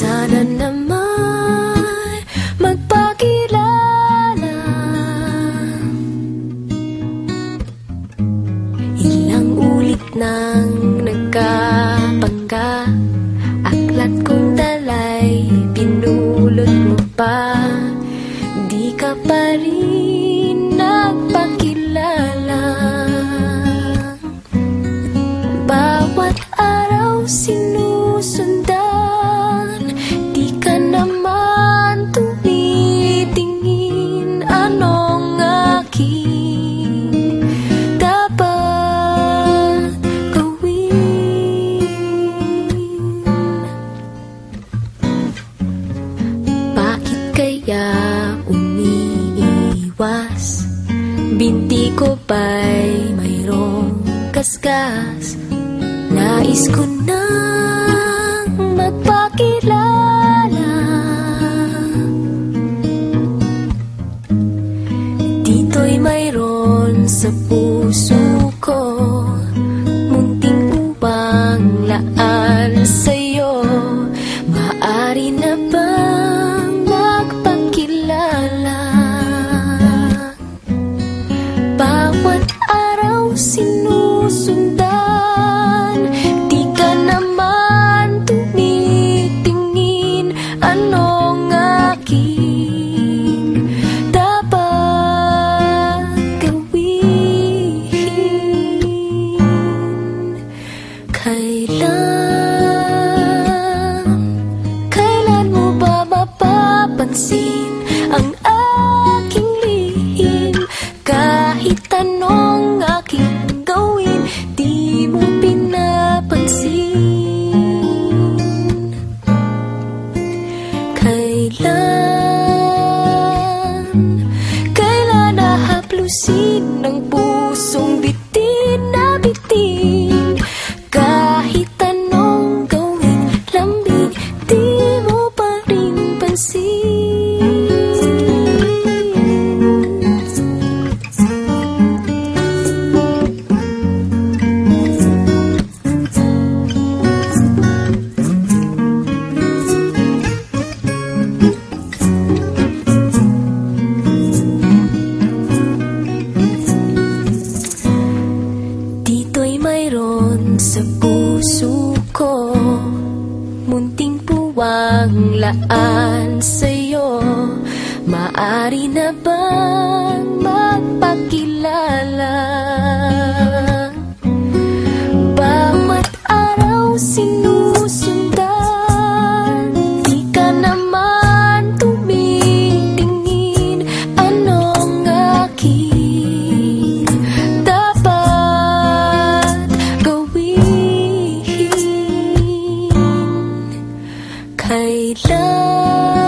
Sana naman magpakilala. Ilang ulit nang nagkapangga, aklat kong dalay pinulot mo pa. Di ka pa rin nagpakilala. Bawat araw sinusundan, di ka naman tumitingin. Anong aking dapat gawin? Bakit kaya umiiwas? Binti ko ba'y mayroong kaskas? Nais ko nang magpakilala. Dito'y mayroon sa puso ko, munting upang laan sa'yo. Maaari na bang magpakilala? Bawat araw sinusundan, di ka naman tumitingin. Anong aking dapat gawin? Kailan mo ba mapapansin ang aking lihim? Kahit anong aking gawin, di mo pinapansin. Kailan nahaplusin ng pusong bitin na bitin? Kahit anong gawin, lambing, di mo pa rin pansin. Dito'y mayroon sa puso ko, munting puwang laan sa'yo. Maaari na bang magpakilala? Bawat araw sinusundan, di ka naman tumitingin. Anong aking dapat gawin? Kailan